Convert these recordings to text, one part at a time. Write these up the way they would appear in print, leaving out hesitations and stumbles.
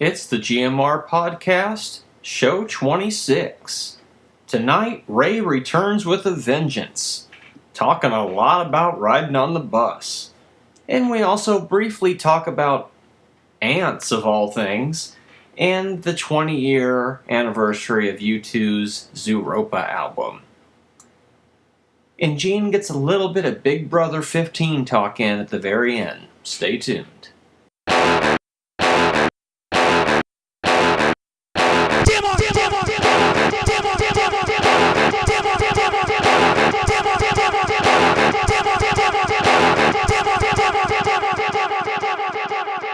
It's the GMR Podcast, show 26. Tonight, Ray returns with a vengeance, talking a lot about riding on the bus. And we also briefly talk about ants, of all things, and the 20-year anniversary of U2's Zooropa album. And Gene gets a little bit of Big Brother 15 talk in at the very end. Stay tuned.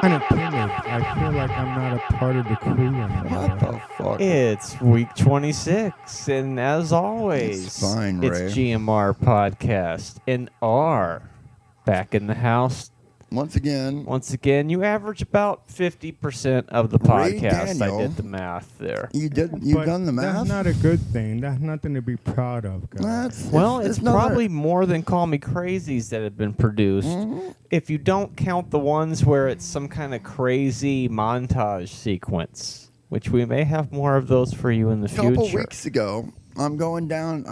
Kind of timid. I feel like I'm not a part of the crew anymore. What the fuck? It's week 26, and as always, It's fine, Ray. it's GMR Podcast and R back in the house. Once again, You average about 50% of the Ray podcast. Daniel. I did the math there. you've But done the math? That's not a good thing. That's nothing to be proud of, guys. Well, it's not probably more than Call Me Crazies that have been produced. Mhm. If you don't count the ones where it's some kind of crazy montage sequence, which we may have more of those for you in the A couple future. weeks ago, I went down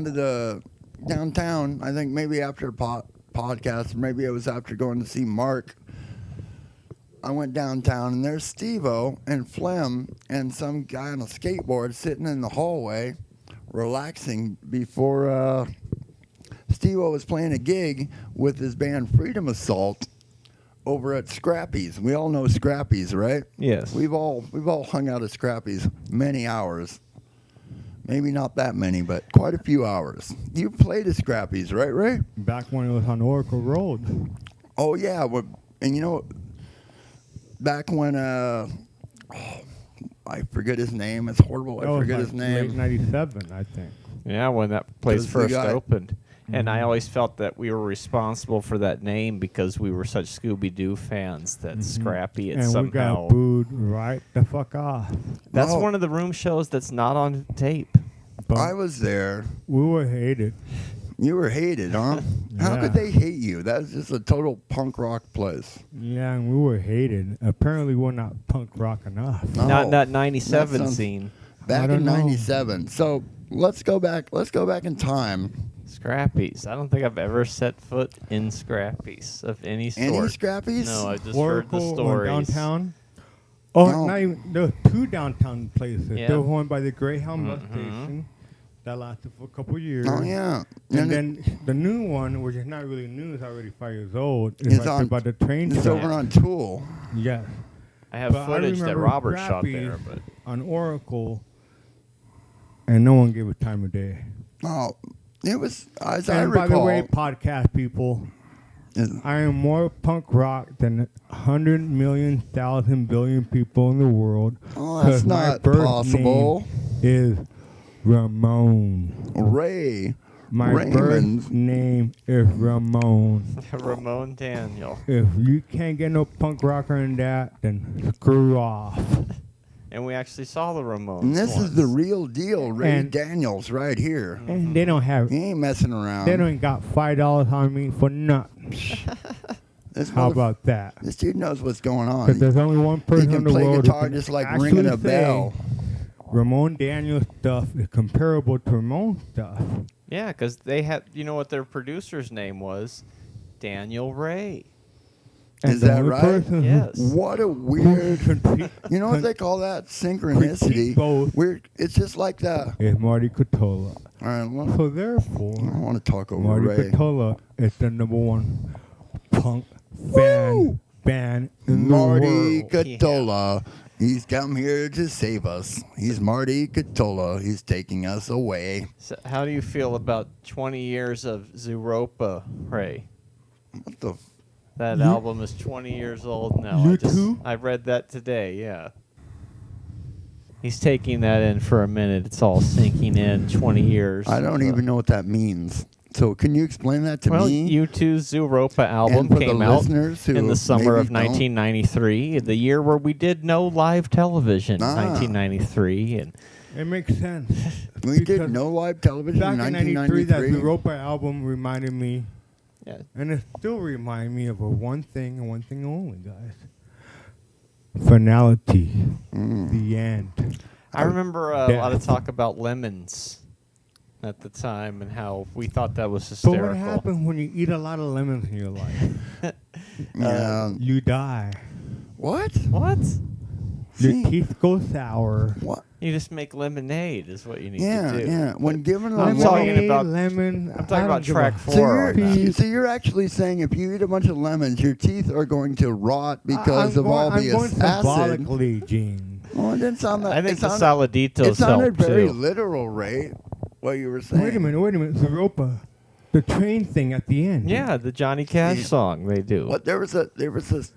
to the downtown, I think maybe after the podcast, maybe it was after going to see Mark. I went downtown, and there's Steve-O and Flem and some guy on a skateboard sitting in the hallway relaxing before Steve-O was playing a gig with his band Freedom Assault over at Scrappy's. We all know Scrappy's, right? Yes. We've all hung out at Scrappy's many hours. Maybe not that many, but quite a few hours. You played at Scrappy's, right, Ray? Back when it was on Oracle Road. Oh yeah, and you know, back when I forget his name. It's horrible. That I was forget like his name. Late 97, I think. Yeah, when that place was the first guy. opened. And I Mhm. always felt that we were responsible for that name because we were such Scooby-Doo fans that Mhm. Scrappy had And we somehow... got booed right the fuck off. That's Oh. one of the room shows that's not on tape. But I was there. we were hated. You were hated, huh? How Yeah. could they hate you? That was just a total punk rock place. Yeah, and we were hated. Apparently, we're not punk rock enough. No. Not that 97 That sounds- scene. Back I in don't know. '97. So let's go back. Let's go back in time. Scrappies. I don't think I've ever set foot in Scrappies of any sort. Any Scrappies? No, I just heard the Oracle or stories. downtown. Oh, No. not even. There were two downtown places. Yeah. There was one by the Greyhound bus Mhm. station that lasted for a couple of years. Oh yeah. And it- then the new one, which is not really new, it's already 5 years old. It's right on- there by the train it's track. over on Tool. Yes. I have But I footage that remember Robert shot Scrappies there, but on Oracle, and no one gave it time of day. Oh, it was as I And by the recall. way, podcast people, is- I am more punk rock than 100 million, thousand, billion people in the world. Oh, that's 'cause my not birth possible. name is Ramon. Ray. My Raymond. birth name is Ramon. Ramon Daniel. If you can't get no punk rocker in that, then screw off. And we actually saw the Ramones. And this once. is the real deal, Ray And- Daniels, right here. And they don't have, He ain't messing around. they don't got $5 on me for nothing. This How motherf- about that? This dude knows what's going on. Because there's only one He person can in the play world guitar who can just like actually ringing a say bell. Ramon Daniels stuff is comparable to Ramon stuff. Yeah, because they had, you know what their producer's name was? Daniel Ray. And Is the that only right? person Yes. What a who weird. critique You know what they call that? Synchronicity. critique both Weird. It's just like that. is Marty Catola. All right. Well, So I therefore, don't want to talk over Marty Ray. Catola is the number one punk band in Marty the world. Catola. He's come here to save us. He's Marty Catola. He's taking us away. So how do you feel about 20 years of Zooropa, Ray? What the? That You- album is 20 years old now. You too? I read that today, yeah. He's taking that in for a minute. It's all sinking in 20 years. I don't even know what that means. So can you explain that to Well, me? U2's Zooropa album and for came the out listeners who in the summer maybe of don't. 1993, the year where we did no live television, Ah. 1993. And It makes sense. We did Because no live television Back in in 93, that 1993. Zooropa album reminded me, yeah, and it still reminds me of one thing and one thing only, guys. finality, the end. I remember a Death. lot of talk about lemons at the time and how we thought that was But hysterical. what happens when you eat a lot of lemons in your life? Yeah. You die. What? What? Your See? teeth go sour. What? You just make lemonade is what you need Yeah, to do. yeah. When given a I'm lemon- talking about- lemon. I'm talking about track So 4 on you're, that. so you're actually saying if you eat a bunch of lemons, your teeth are going to rot because of all the I'm going acid. symbolically, Gene. Well, it didn't sound that. I think it the sounded, saladitos it sounded help very too. literal, Ray. What you were saying. Wait a minute. Zooropa. The train thing at the end. Yeah, the Johnny Cash Yeah. song they do. What there was this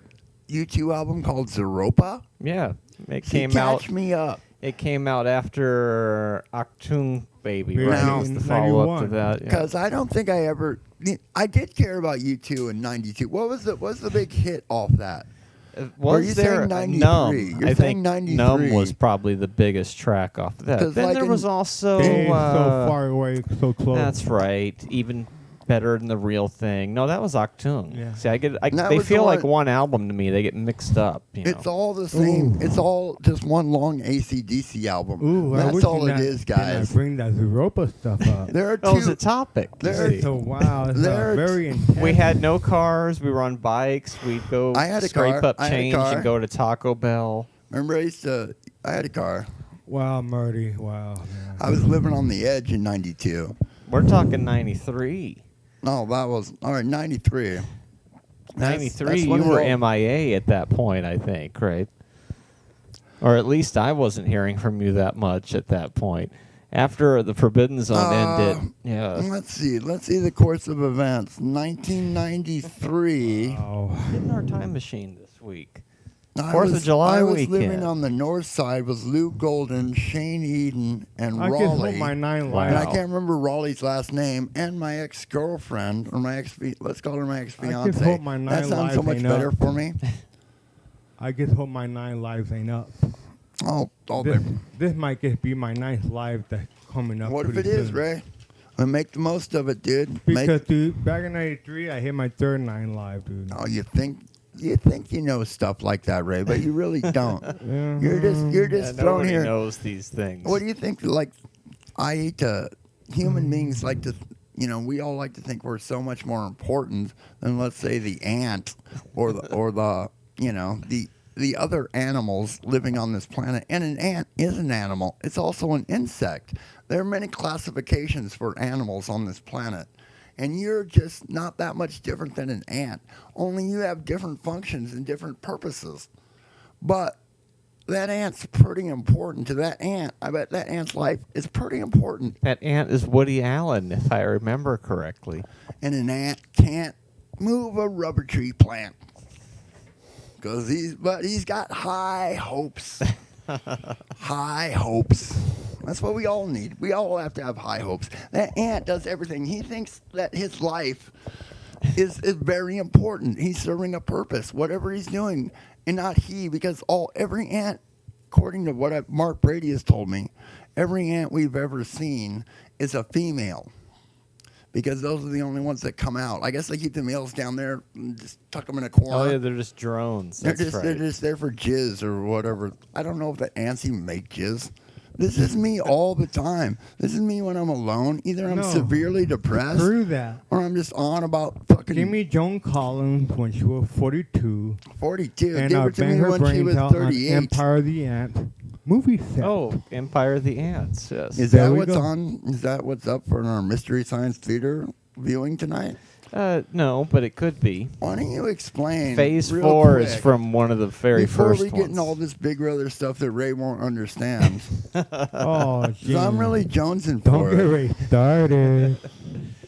U2 album called Zooropa. Yeah, it See, came catch out. me up. It came out after Achtung Baby, Yeah, right? Now- It was the follow up to 91. that. Yeah. Because I don't think I did care about U2 in '92. What's the big hit off that? Or you Was there saying a 93? Numb? You're I saying think 93. Numb was probably the biggest track off of that. 'Cause Then like there in- was also Hey, so far away, so close. that's right, even better than the real thing. No, that was Achtung. Yeah. See, That they was feel the like one- one album to me. They get mixed up. You It's know? all the same. Ooh. It's all just one long AC/DC album. Ooh, I That's wish all you it is, didn't guys. bring that Zooropa stuff up. There are That was two. a topic. you there- see. So wow, it's There- very intense. We had no cars. We were on bikes. We'd go I had a scrape car. up I had a change car. and go to Taco Bell. Remember, I had a car. Wow, Marty. Wow. Man. I was living on the edge in '92. We're talking 93. No, that was all right. '93. 93, you when it were all- MIA at that point, I think, right? Or at least I wasn't hearing from you that much at that point. After the Forbidden Zone ended, yeah. Let's see the course of events. 1993. Wow. Get in our time machine this week. I 4th of was- July I was weekend. living on the north side with Lou Golden, Shane Eden, and I just Raleigh. hope my 9 Wow. And I lives. can't remember Raleigh's last name, and my ex-girlfriend, or let's call her my ex-fiance. hope my 9 That sounds so lives much ain't better up. for me. I just hope my 9 lives ain't up. Oh, This, baby. this might just be my 9th live that's coming up. What if it pretty is, soon. Ray? Well, make the most of it, dude. Because dude, back in '93, I hit my third 9 live, dude. Oh, you think you know stuff like that, Ray, but you really don't. Yeah. You're Yeah, just thrown nobody here. knows these things. What do you think? Like, human beings like to, we all like to think we're so much more important than, let's say, the ant or the other animals living on this planet. And an ant is an animal. It's also an insect. There are many classifications for animals on this planet. And you're just not that much different than an ant. Only you have different functions and different purposes. But that ant's pretty important to that ant. I bet that ant's life is pretty important. That ant is Woody Allen, if I remember correctly. And an ant can't move a rubber tree plant. But he's got high hopes. High hopes. That's what we all need. We all have to have high hopes. That ant does everything. He thinks that his life is very important. He's serving a purpose, whatever he's doing. And not he, because every ant, according to what Mark Brady has told me, every ant we've ever seen is a female. Because those are the only ones that come out. I guess they keep the males down there and just tuck them in a corner. Oh, yeah, they're just drones. That's right. They're just there for jizz or whatever. I don't know if the ants even make jizz. This is me all the time. This is me when I'm alone. Either I'm No. severely depressed Screw that. or I'm just on about fucking Give me Joan Collins when she was 42. 42. And Give her I'll to bang me her when she brains was out on 38. Empire of the Ant movie set. Oh, Empire of the Ants, yes. Is There that we what's go. on? Is that what's up for our Mystery Science Theater viewing tonight? No, but it could be. Why don't you explain? Phase real 4 is quick, from one of the very before first we get into all ones. this Big Brother stuff that Ray won't understand. Oh, So I'm Gene. really jonesing Don't for get it. Ray started.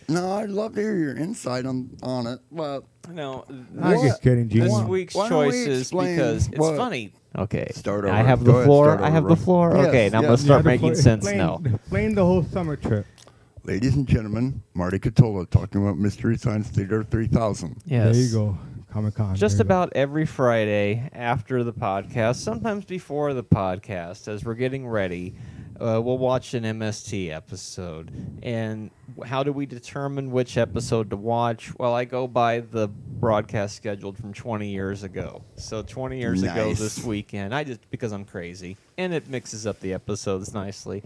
No, I'd love to hear your insight on it. Well, No, I'm just kidding, Gene. this Why- week's why don't we choices explain because it's what- funny. Okay, Start I over. have Go the ahead, floor. start I have over. the floor. Yes, Okay, now I'm gonna yes. start Yeah, making sense now. Explain the whole summer trip. ladies and gentlemen, Marty Catola talking about Mystery Science Theater 3000. Yes. There you go. Comic-Con. Just There you go. about every Friday after the podcast, sometimes before the podcast, as we're getting ready, we'll watch an MST episode. And how do we determine which episode to watch? Well, I go by the broadcast scheduled from 20 years ago. So 20 years ago Nice. this weekend, because I'm crazy, and it mixes up the episodes nicely.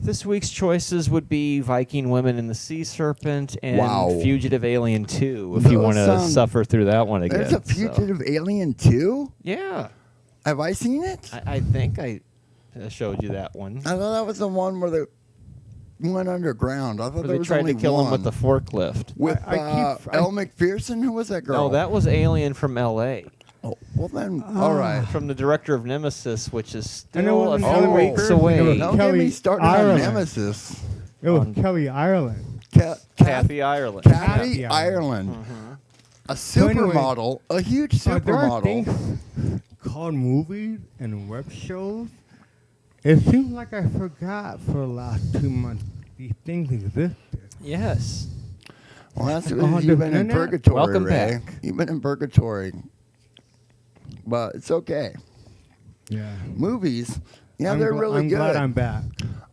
This week's choices would be Viking Women and the Sea Serpent and Wow. Fugitive Alien 2, if you Those want to sound- suffer through that one again. There's a Fugitive Alien 2? Yeah. Have I seen it? I think I showed you that one. I thought that was the one where they went underground. I thought Where there they was tried only to kill one. him with the forklift. With I Elle McPherson? Who was that girl? No, that was Alien from L.A. Oh, well then, all right. From the director of Nemesis, which is And it still a wasn't few Ellen weeks McPherson, away. it was Don't get me Kelly started Ireland. on Nemesis. It was On- Kelly Ireland. Kathy Ireland. Kathy Yeah. Ireland. Mhm. A So anyway, supermodel. A huge There are supermodel. things called movies and web shows. It seems like I forgot for the last 2 months these things existed. Yes. Well, that's On because the you've been in internet? purgatory, Welcome Ray. back. You've been in purgatory. But it's okay. Yeah. Movies, yeah, they're really I'm good. glad I'm back.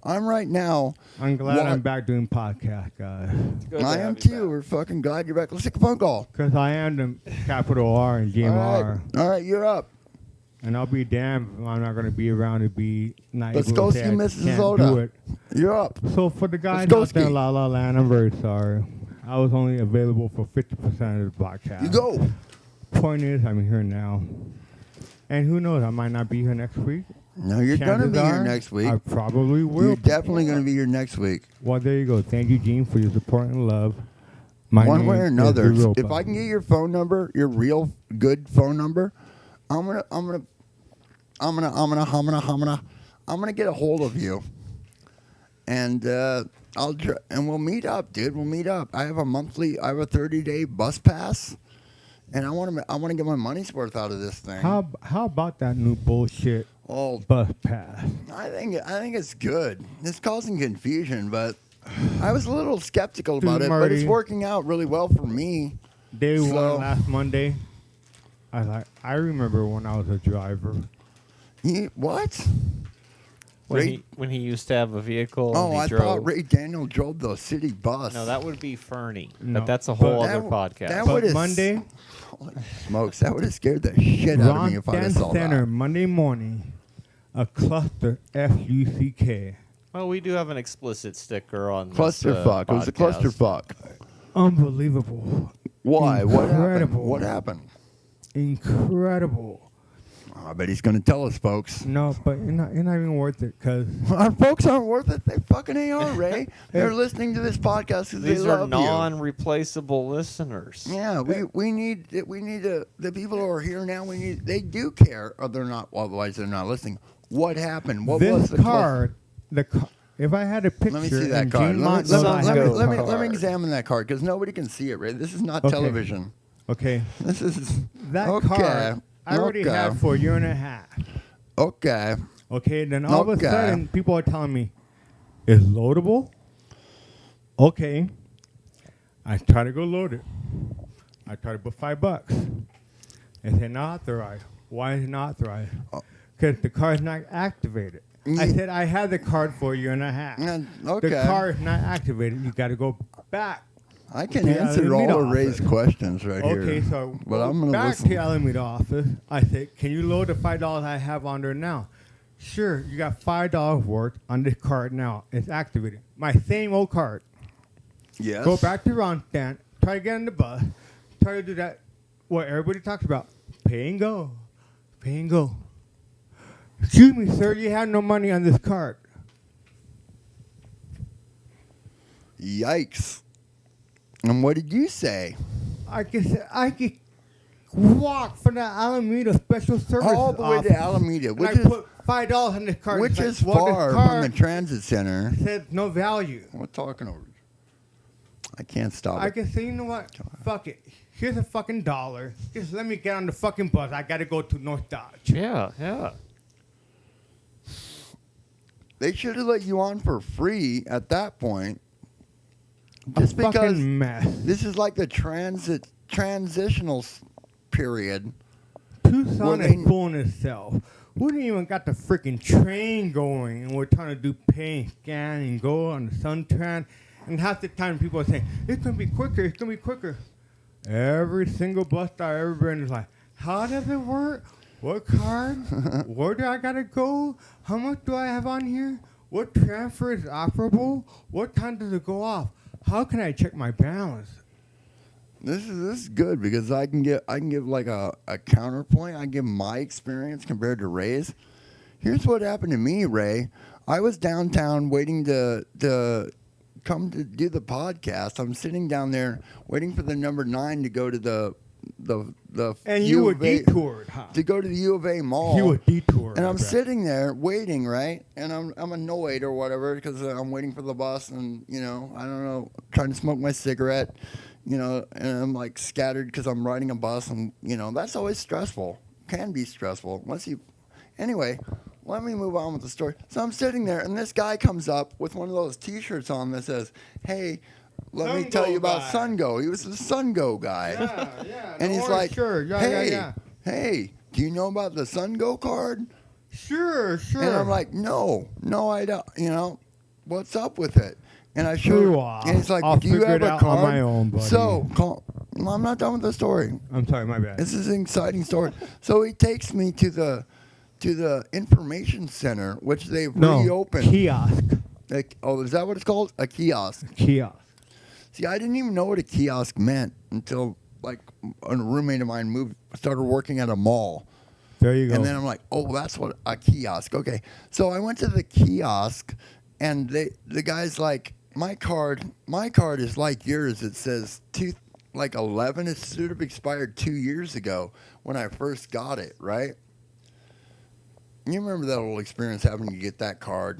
I'm right now. I'm glad What? I'm back doing podcast, guys. Good to I have am you too. back. We're fucking glad you're back. Let's take a phone call. Because I am the capital R and GMR. All right, you're up. And I'll be damned if I'm not going to be around to be not Let's able go to say see I Mrs. can't Zoda. do it. You're up. So for the guys go out there in ski. La La Land, I'm very sorry. I was only available for 50% of the podcast. You go. Point is, I'm here now. And who knows, I might not be here next week. No, you're going to Chances be here are, next week. I probably will. You're definitely going to be here next week. Well, there you go. Thank you, Gene, for your support and love. My One name way or is another. Zooropa. If I can get your phone number, your real good phone number, I'm gonna get a hold of you, and and we'll meet up, dude. We'll meet up. I have a 30-day bus pass, and I want to get my money's worth out of this thing. How about that new bullshit Oh, bus pass? I think it's good. It's causing confusion, but I was a little skeptical about it, but it's Marty. working out really well for me. Day So- one last Monday. I remember when I was a driver. What? When he used to have a vehicle. Oh, and he I drove. thought Ray Daniel drove the city bus. No, that would be Fernie. No, But that's a whole but other that- podcast. that But would've Monday, Holy smokes, that would have scared the shit out of me if I Ron saw Center, that. Monday morning, a cluster F-U-C-K. Well, we do have an explicit sticker on this Clusterfuck. It was a podcast. clusterfuck. Unbelievable. Why? What happened? Incredible. What happened? Incredible. Oh, I bet he's going to tell us, folks. No, but you're not even worth it because Our folks aren't worth it. They fucking are, Ray. They're listening to this podcast because they These are love non-replaceable listeners. you. Yeah, we need the people who are here now. They do care, or they're not. Otherwise, they're not listening. What happened? What was this the card, if I had a picture, Let me see that and card. Gene Let Mont knows I me, have let, a me, let, me, card. let me examine that card because nobody can see it, Ray. This is not Okay. television. Okay, This is that okay. card I already okay. had for a year and a half. Okay. Okay, then all of Okay. a sudden, people are telling me, it's loadable? Okay. I try to go load it. I try to put $5. It said not authorized. Why is it not authorized? Oh. Because the card is not activated. I Ye- said I had the card for a year and a half. Okay. The card is not activated. You got to go back. I can Yeah, answer leave me all to of Ray's office. questions right here. Okay, so but go I'm gonna back listen. to the Alameda office. I said, can you load the $5 I have on there now? Sure, you got $5 worth on this card now. It's activated. My same old card. Yes. Go back to Ron stand. Try to get on the bus. Try to do that. What everybody talks about. Pay and go. Pay and go. Excuse me, sir. You have no money on this card. Yikes. And what did you say? I could walk from the Alameda Special Services All the way office, to Alameda, and which I is put $5 on this card. which It's like, is well, this far card from the transit center. says no value. We're talking over. I can't stop I it. can say, you know what? Fuck it. Here's a fucking $1. Just let me get on the fucking bus. I gotta go to North Dodge. Yeah, yeah. They should have let you on for free at that point. Just a because fucking mess. this is like the transitional period. Tucson Well, is fooling itself. We didn't even got the freaking train going, and we're trying to do pay and scan and go on the Suntran. And half the time people are saying, it's going to be quicker, it's going to be quicker. Every single bus stop I've ever been is like, how does it work? What card? Where do I gotta go? How much do I have on here? What transfer is operable? What time does it go off? How can I check my balance? This is good because I can give like a counterpoint. I give my experience compared to Ray's. Here's what happened to me, Ray. I was downtown waiting to come to do the podcast. I'm sitting down there waiting for the number 9 to go to the And U you were of A- detoured, huh? to go to the U of A mall. You were detoured. And I'm I bet. sitting there waiting, right? And I'm annoyed or whatever because I'm waiting for the bus and, I don't know, trying to smoke my cigarette, and I'm like scattered because I'm riding a bus and, that's always stressful. Can be stressful. Anyway, let me move on with the story. So I'm sitting there and this guy comes up with one of those T-shirts on that says, hey, let me tell you about Sungo. He was the Sungo guy. Yeah. And he's like, hey, Yeah. hey, do you know about the Sungo card? Sure. And I'm like, no, I don't. What's up with it? And I Screw showed, off. and he's like, I'll do you figure have it a out card? on my own, buddy. So, I'm not done with the story. I'm sorry, my bad. This is an exciting story. So he takes me to the information center, which they've reopened. Kiosk. Is that what it's called? A kiosk. Kiosk. See, I didn't even know what a kiosk meant until like a roommate of mine started working at a mall. There you go. And then I'm like, oh, that's what a kiosk. Okay. So I went to the kiosk, and the guy's like, my card is like yours. It says 11. It should have expired 2 years ago when I first got it, right? You remember that old experience having to get that card?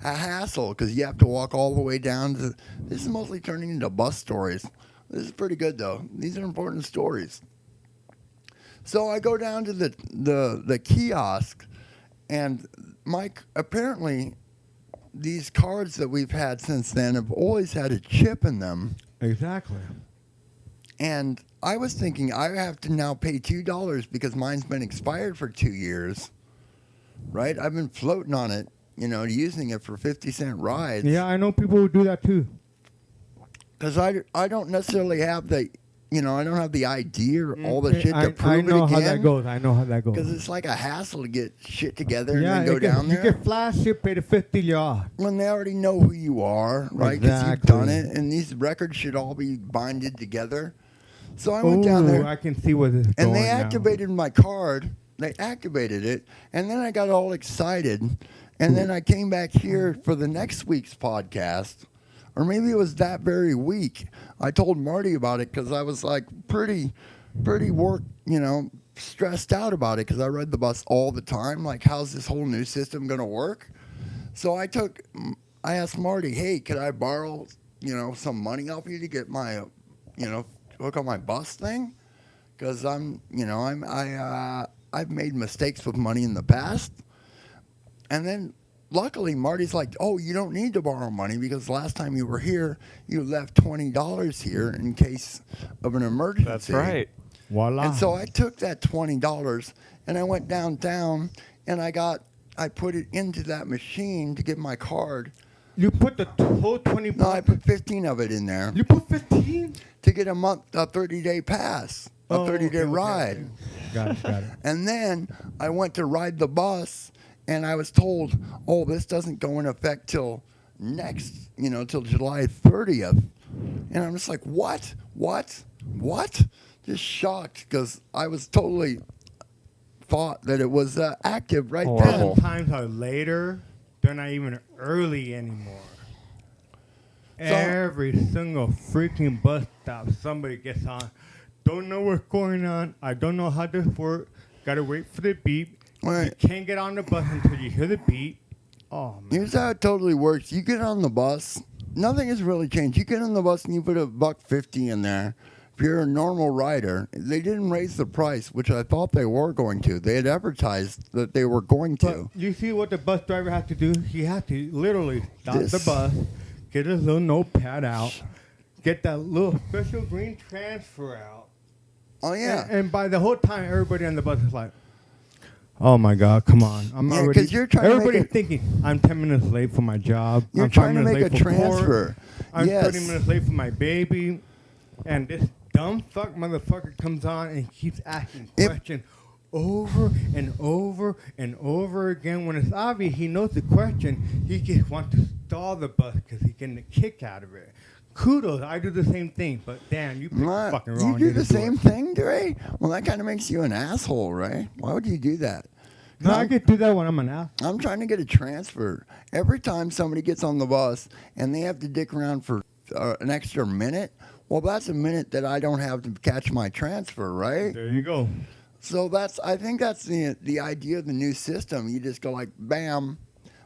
A hassle because you have to walk all the way down to. This is mostly turning into bus stories. This is pretty good though. These are important stories. So I go down to the kiosk, and apparently these cards that we've had since then have always had a chip in them. Exactly. And I was thinking I have to now pay $2 because mine's been expired for 2 years, right? I've been floating on it, using it for 50-cent rides. Yeah, I know people who do that too. Because I don't necessarily have the, I don't have the ID or all the shit to prove it again. I know how that goes. Because it's like a hassle to get shit together and Yeah, then go down there. You get flash it, pay the $50. When they already know who you are, right? Because you've done it, and these records should all be binded together. So I went down there. I can see where this is going And they now. activated my card. They activated it, and then I got all excited. And then I came back here for the next week's podcast, or maybe it was that very week. I told Marty about it because I was like pretty stressed out about it because I ride the bus all the time. Like, how's this whole new system going to work? So I asked Marty, hey, could I borrow, some money off you to get my, hook on my bus thing? Because I've made mistakes with money in the past. And then luckily Marty's like, oh, you don't need to borrow money because last time you were here, you left $20 here in case of an emergency. That's right. Voila. And so I took that $20 and I went downtown and I put it into that machine to get my card. You put the whole 20 No, I put 15 of it in there You put 15? to get a 30-day pass, a 30-day ride. Okay. Got it. And then I went to ride the bus, and I was told, oh, this doesn't go in effect till till July 30th. And I'm just like, what? Just shocked because I was totally thought that it was active right Horrible. then. Times are later. They're not even early anymore. Every single freaking bus stop somebody gets on. Don't know what's going on. I don't know how this works. Gotta wait for the beep. Right. You can't get on the bus until you hear the beep. Oh, man. Here's how it totally works. You get on the bus. Nothing has really changed. You get on the bus and you put $1.50 in there. If you're a normal rider, they didn't raise the price, which I thought they were going to. They had advertised that they were going to. But you see what the bus driver has to do? He has to literally stop the bus, get his little notepad out, get that little special green transfer out. Oh, yeah. And by the whole time, everybody on the bus is like, oh, my God, come on. I'm Yeah, already. 'cause you're trying to make everybody's it- thinking, I'm 10 minutes late for my job. You're I'm 5 trying to minutes make late a for court. transfer. I'm Yes. 30 minutes late for my baby. And this dumb fuck motherfucker comes on and keeps asking questions over and over and over again. When it's obvious he knows the question, he just wants to stall the bus because he's getting a kick out of it. Kudos, I do the same thing, but damn, you picked the fucking wrong. You do the same thing, Dre? Well, that kind of makes you an asshole, right? Why would you do that? No, I could do that when I'm an asshole. I'm trying to get a transfer. Every time somebody gets on the bus and they have to dick around for an extra minute, well, that's a minute that I don't have to catch my transfer, right? There you go. So I think that's the idea of the new system. You just go like, bam.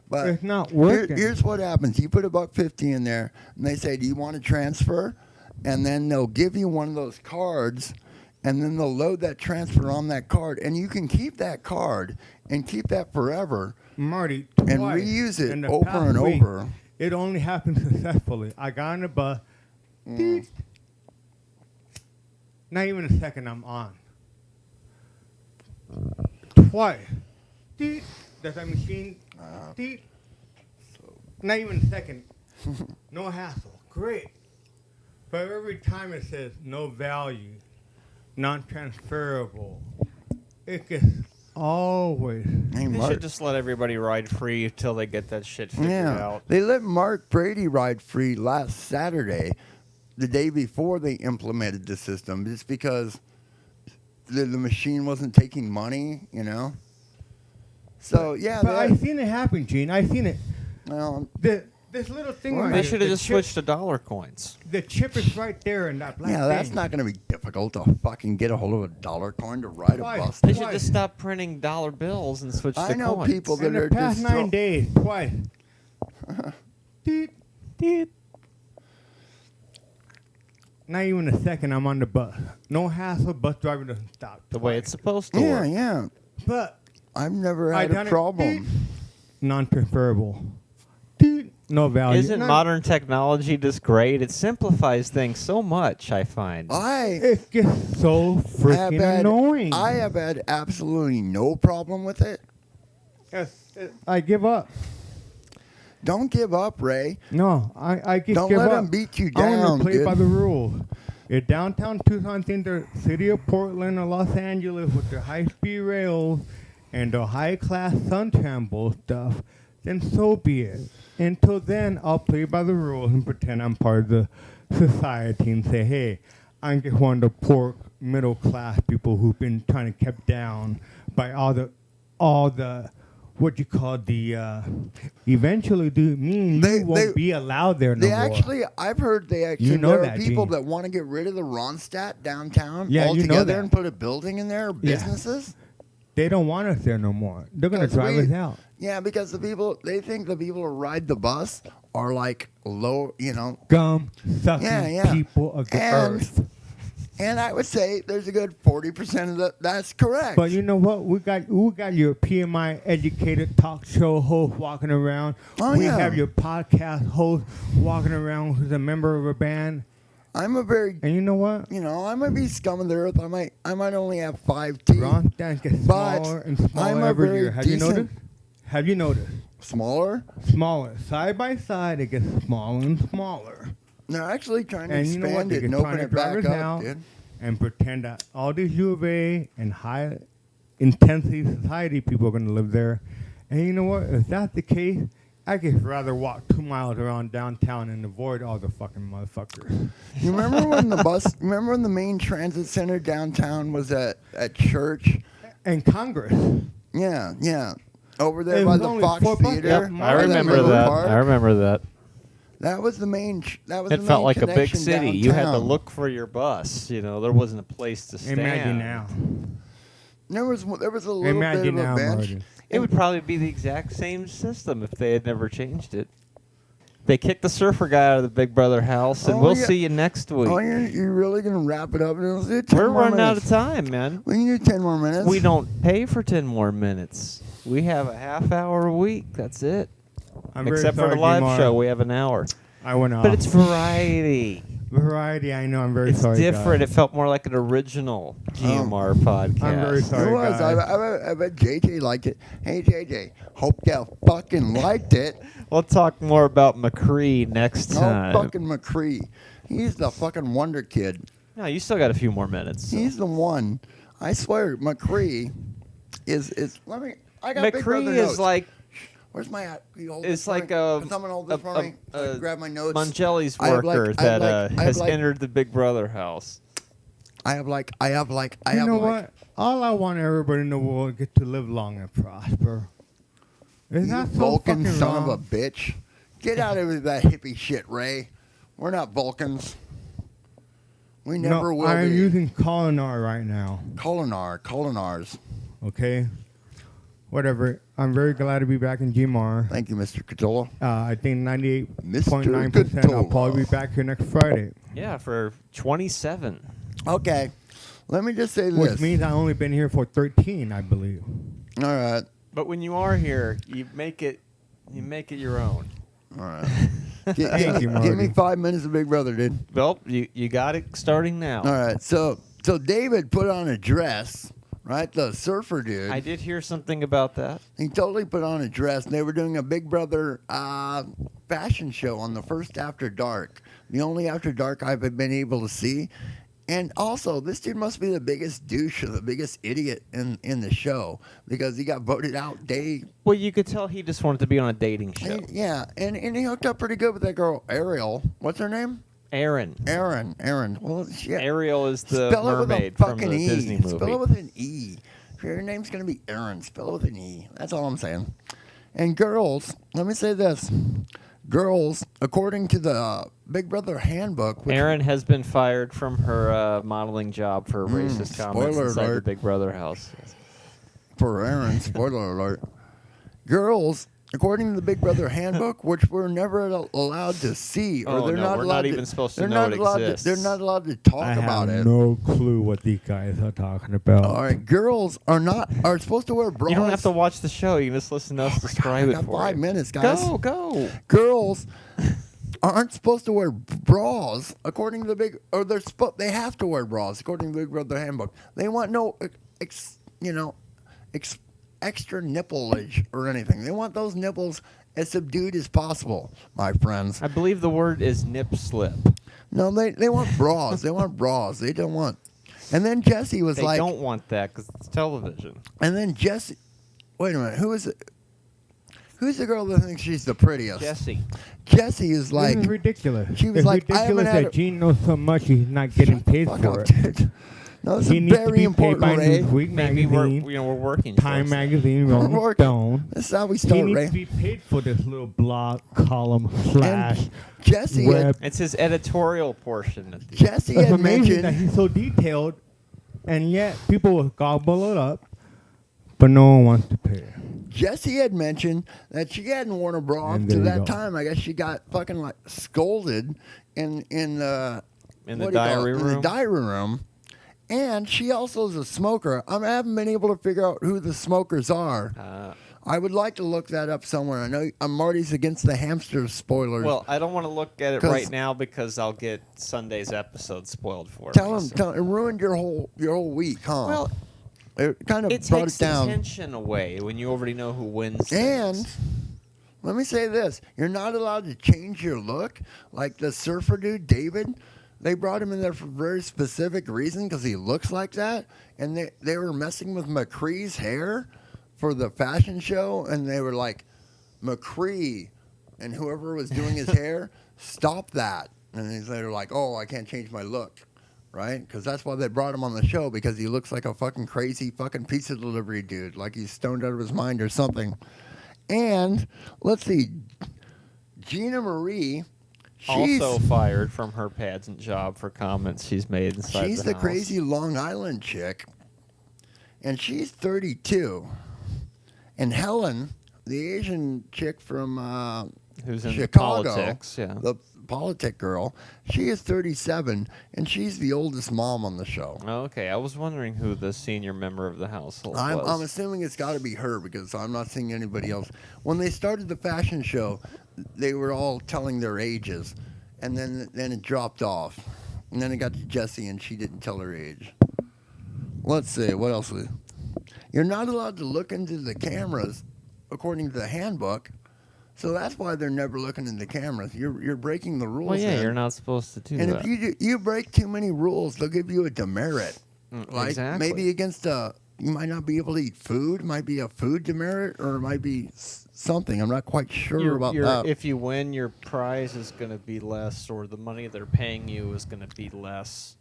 But it's not working. Here's what happens. You put $1.50 in there, and they say, do you want to transfer? And then they'll give you one of those cards, and then they'll load that transfer on that card. And you can keep that card and keep that forever. Marty, and reuse it over and over. It only happened successfully. I got on the bus. Not even a second I'm on. Twice. Does that machine? Not even a second. No hassle. Great. But every time it says no value, non-transferable, it gets always. They should just let everybody ride free until they get that shit figured out. They let Mark Brady ride free last Saturday, the day before they implemented the system, just because the machine wasn't taking money, you know? So, yeah. But I've seen it happen, Gene. I've seen it. Well, this little thing right They should have just switched to dollar coins. The chip is right there in that black yeah, that's thing. not going to be difficult to fucking get a hold of a dollar coin to ride a bus. They should just stop printing dollar bills and switch to coins. I know people that in are the past just 9 days, twice. Deet. Not even a second I'm on the bus. No hassle, bus driver doesn't stop. The way it's supposed to work. Yeah. But I've never had a problem. Non-transferable. No value. Isn't modern technology just great? It simplifies things so much, I find. It gets so freaking annoying. I have had absolutely no problem with it. Yes, I give up. Don't give up, Ray. No, I just Don't give up. let them beat you down, I want to play dude. by the rules. If downtown Tucson think the city of Portland or Los Angeles with their high-speed rails and their high-class Suntramble stuff, then so be it. Until then, I'll play by the rules and pretend I'm part of the society and say, hey, I'm just one of the poor middle-class people who've been trying to kept down by all the what you call the eventually you won't be allowed there no more. I've heard there are people that want to get rid of the Ronstadt downtown altogether and put a building in there, or businesses. They don't want us there no more. They're going to drive us out. Yeah, because they think the people who ride the bus are like low, gum-sucking people of the earth. And I would say there's a good 40% of that's correct. But you know what? We got your PMI educated talk show host walking around. We have your podcast host walking around who's a member of a band. I'm a very and you know what? I might be scum of the earth. I might only have 5 teeth. Ron Stan gets smaller and smaller every year. Have you noticed? Smaller? Smaller. Side by side, it gets smaller and smaller. They're actually trying to expand it and open it back up, dude. And pretend that all these U of A and high intensity society people are going to live there. And you know what? If that's the case, I could rather walk 2 miles around downtown and avoid all the fucking motherfuckers. You remember when remember when the main transit center downtown was at church? And Congress. Yeah. Over there by the Fox Theater. Yep, I remember that. I remember that. That was the main. It felt like a big city. Downtown. You had to look for your bus. There wasn't a place to stand. Imagine now. There was a little bit of a bench. It would probably be the exact same system if they had never changed it. They kicked the surfer guy out of the Big Brother house, and we'll see you next week. Oh, you're really going to wrap it up? We're running out of time, man. We can do 10 more minutes. We don't pay for 10 more minutes. We have a half hour a week. That's it. Except for the live show, we have an hour. I went off. But it's variety. Variety, I know. I'm very sorry. It's different. Guys. It felt more like an original GMR podcast. I'm very sorry. It was. I bet JJ liked it. Hey, JJ, hope you fucking liked it. We'll talk more about McCree next time. Oh, fucking McCree. He's the fucking wonder kid. No, you still got a few more minutes. So. He's the one. I swear, McCree is. Let me. I got Big Brother McCree notes. is like. Where's my hat? Can you hold It's this for like me? a. Can someone hold this for me? Grab my notes. Mangeli's I have worker like- that has like- entered the Big Brother house. I have like. You know what? All I want everybody in the world get to live long and prosper. Is You that so Vulcan fucking son wrong? of a bitch. Get out of that hippie shit, Ray. We're not Vulcans. We never no, will I am be. using Culinar right now. Culinars. Okay? Whatever. I'm very glad to be back in GMR. Thank you, Mr. Catola. I think Mr. 98.9%. I'll probably be back here next Friday. Yeah, for 27. Okay. Let me just say this. Which means I've only been here for 13, I believe. All right. But when you are here, you make it your own. All right. Thank you, Give me Marty. 5 minutes of Big Brother, dude. Well, you got it starting now. All right. So David put on a dress, right? The surfer dude. I did hear something about that. He totally put on a dress, and they were doing a Big Brother fashion show on the first After Dark, the only After Dark I've been able to see. And also, this dude must be the biggest douche or the biggest idiot in the show because he got voted out day. Well, you could tell he just wanted to be on a dating show. Yeah, and he hooked up pretty good with that girl, Ariel. What's her name? Aaron. Aaron. Well, shit. Ariel is the Spell it with a mermaid from fucking the E. Disney movie. Spell it with an E. If your name's going to be Aaron, spell it with an E. That's all I'm saying. And girls, let me say this. Girls, according to the Big Brother handbook. Aaron has been fired from her modeling job for racist comments spoiler inside the alert. Big Brother house. For Aaron, spoiler alert. Girls, according to the Big Brother handbook, which we're never allowed to see, or Oh, they're no, not we're allowed not to, even supposed to they're know not it allowed exists. they're not allowed to talk I about have it. no clue what these guys are talking about. All right, girls are supposed to wear bras. You don't have to watch the show. You can just listen to us describe I it got for 5 you. minutes, guys. Go. Girls aren't supposed to wear bras according to the they have to wear bras according to the Big Brother handbook. They want no extra nipplage or anything. They want those nipples as subdued as possible, my friends. I believe the word is nip slip. No, they want bras. They want bras. They don't want. And then Jesse was They like, don't want that because it's television. and then Jesse, wait a minute, who is it? Who's the girl that thinks she's the prettiest? Jesse is like, this is ridiculous. she was it's like, I ridiculous haven't had that Gene knows so much he's not getting paid fuck for up, it. dude. No, this He is needs to very be paid important, by Ray. Newsweek Maybe magazine, we're working. Time towards that. magazine, We're Rolling working. Stone. This is how we He start, needs Ray. to be paid for this little blog column slash And Jesse web. It's his editorial portion. Of the, Jesse It's had amazing that mentioned. he's so detailed, and yet people will gobble it up, but no one wants to pay. Jesse had mentioned that she hadn't worn a bra And up to there you that go. time. I guess she got fucking like scolded in the In the what do you call diary it? In room? the diary room. And she also is a smoker. I haven't been able to figure out who the smokers are. I would like to look that up somewhere. I know Marty's against the hamster spoilers. well, I don't want to look at it 'Cause- right now because I'll get Sunday's episode spoiled for tell me. him, so- it ruined your whole week, huh? Well, it kind of it brought takes it the down. tension away when you already know who wins. And things. let me say this: you're not allowed to change your look. Like the surfer dude, David, they brought him in there for a very specific reason because he looks like that. And they were messing with McCree's hair for the fashion show, and they were like, McCree and whoever was doing his hair, stop that. And they were like, oh, I can't change my look. Right? Because that's why they brought him on the show, because he looks like a fucking crazy fucking pizza delivery dude, like he's stoned out of his mind or something. And let's see, Gina Marie, she's also fired from her pageant job for comments she's made inside she's the the house. crazy Long Island chick, and she's 32. And Helen, the Asian chick from who's in Chicago, politics. Yeah. the politic girl, she is 37, and she's the oldest mom on the show. Okay, I was wondering who the senior member of the household I'm was. assuming it's got to be her because I'm not seeing anybody else. When they started the fashion show, they were all telling their ages, and then it dropped off, and then it got to Jessie, and she didn't tell her age. Let's see what else. You're not allowed to look into the cameras, according to the handbook. So that's why they're never looking in the cameras. You're breaking the rules. Well, yeah, then. you're not supposed to do And that. if you break too many rules, they'll give you a demerit. Like exactly. maybe against you might not be able to eat food. Might be a food demerit, or it might be something. I'm not quite sure about that. If you win, your prize is going to be less, or the money they're paying you is going to be less.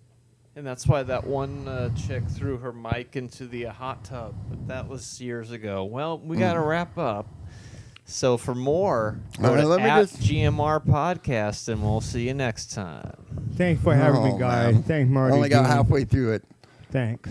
And that's why that one chick threw her mic into the hot tub. But that was years ago. Well, we got to wrap up. So for more, go to GMR Podcast, and we'll see you next time. Thanks for having me, guys. Man. Thanks, Marty. Only got halfway through it. Thanks.